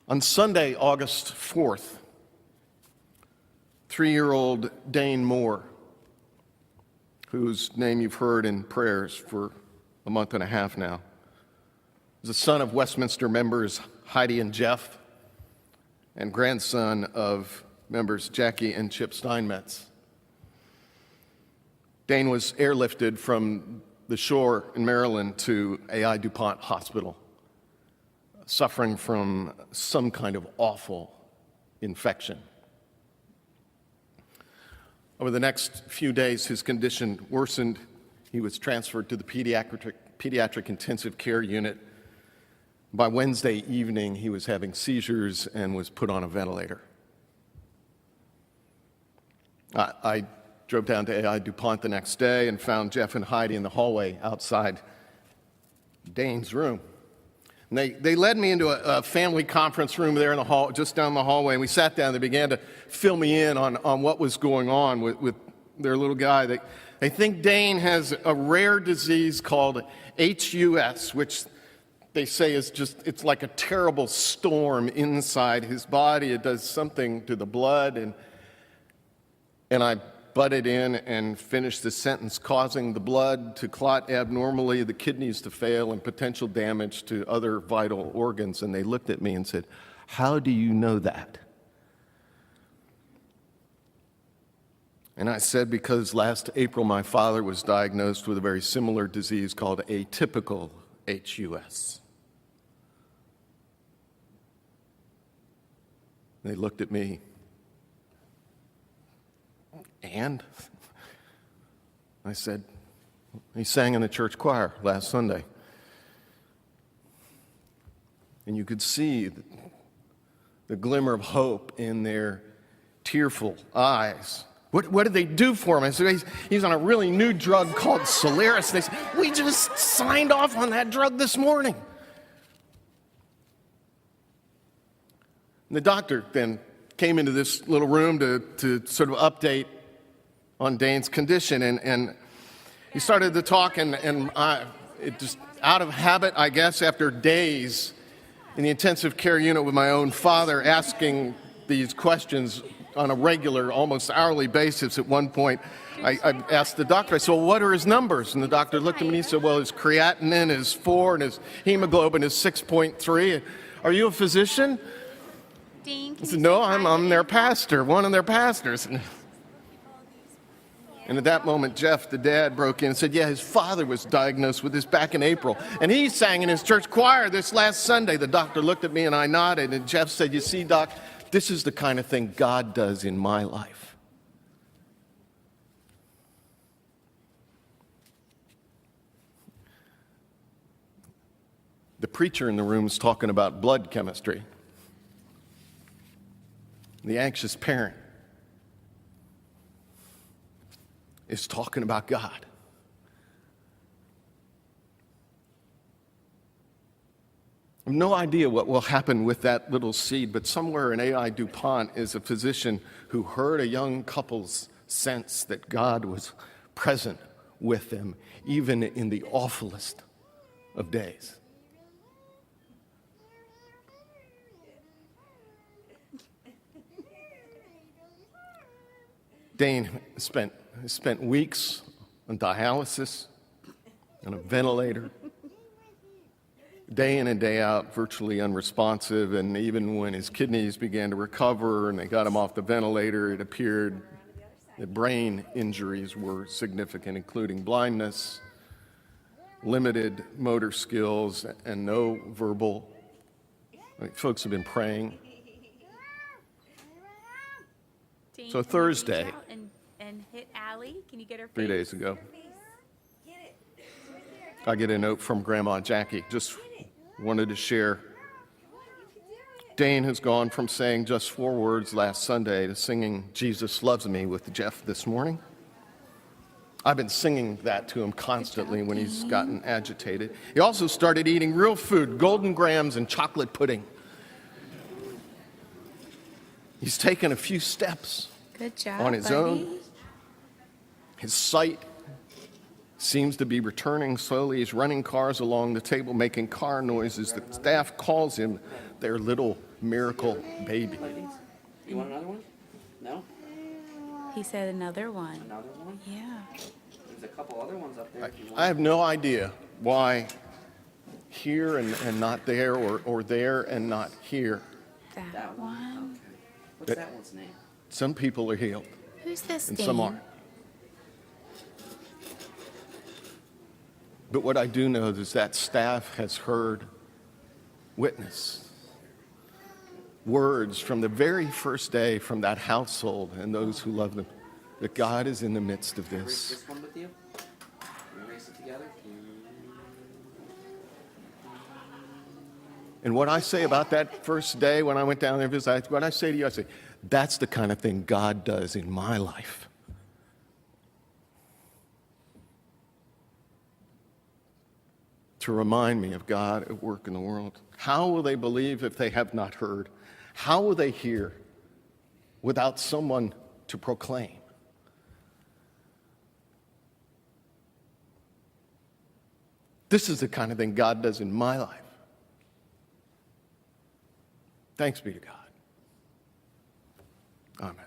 On Sunday, August 4th, 3-year-old Dane Moore, whose name you've heard in prayers for a month and a half now, is the son of Westminster members Heidi and Jeff, and grandson of members Jackie and Chip Steinmetz. Dane was airlifted from the shore in Maryland to A.I. DuPont Hospital, suffering from some kind of awful infection. Over the next few days, his condition worsened. He was transferred to the pediatric intensive care unit. By Wednesday evening, he was having seizures and was put on a ventilator. I drove down to A.I. DuPont the next day and found Jeff and Heidi in the hallway outside Dane's room. And they led me into a family conference room there in the hall, just down the hallway, and we sat down. They began to fill me in on what was going on with their little guy. They think Dane has a rare disease called HUS, which they say is it's like a terrible storm inside his body. It does something to the blood, and I butted in and finished the sentence, causing the blood to clot abnormally, the kidneys to fail, and potential damage to other vital organs. And they looked at me and said, "How do you know that?" And I said, because last April my father was diagnosed with a very similar disease called atypical HUS. They looked at me. And I said, he sang in the church choir last Sunday. And you could see the glimmer of hope in their tearful eyes. What did they do for him? I said, he's on a really new drug called Solaris. They said, we just signed off on that drug this morning. And the doctor then came into this little room to sort of update on Dane's condition, and he started to talk, and it just out of habit, I guess, after days in the intensive care unit with my own father asking these questions on a regular, almost hourly basis. At one point, I asked the doctor, I said, well, what are his numbers? And the doctor looked at me and he said, well, his creatinine is 4 and his hemoglobin is 6.3. Are you a physician? Dean, I said, no, I'm their pastor, one of their pastors. And at that moment, Jeff, the dad, broke in and said, yeah, his father was diagnosed with this back in April. And he sang in his church choir this last Sunday. The doctor looked at me and I nodded. And Jeff said, you see, Doc, this is the kind of thing God does in my life. The preacher in the room is talking about blood chemistry. The anxious parent is talking about God. I have no idea what will happen with that little seed, but somewhere in A.I. DuPont is a physician who heard a young couple's sense that God was present with them, even in the awfulest of days. Dane spent weeks on dialysis, on a ventilator, day in and day out, virtually unresponsive, and even when his kidneys began to recover and they got him off the ventilator, it appeared that brain injuries were significant, including blindness, limited motor skills, and no verbal. Folks have been praying. Dean, So can you Thursday, reach out and hit Allie. Can you get her face? 3 days ago, I get a note from Grandma Jackie. Just wanted to share. Dane has gone from saying just 4 words last Sunday to singing Jesus Loves Me with Jeff this morning. I've been singing that to him constantly when he's gotten agitated. He also started eating real food, Golden Grams and chocolate pudding. He's taken a few steps Good job, on his buddy. own. His sight seems to be returning slowly. He's running cars along the table, making car noises. The staff calls him their little miracle baby. You want another one? No? He said another one. Another one? Yeah. There's a couple other ones up there if you want. I have no idea why here and not there, or there and not here. That, That one. one? Okay. What's that one's name? Some people are healed Who's this, and Dean? some aren't. But what I do know is that staff has heard witness words from the very first day from that household and those who love them, that God is in the midst of Can I erase this. this one with you? Can we erase it together? And what I say about that first day when I went down there and visited, what I say to you, I say, that's the kind of thing God does in my life. To remind me of God at work in the world. How will they believe if they have not heard? How will they hear without someone to proclaim? This is the kind of thing God does in my life. Thanks be to God. Amen.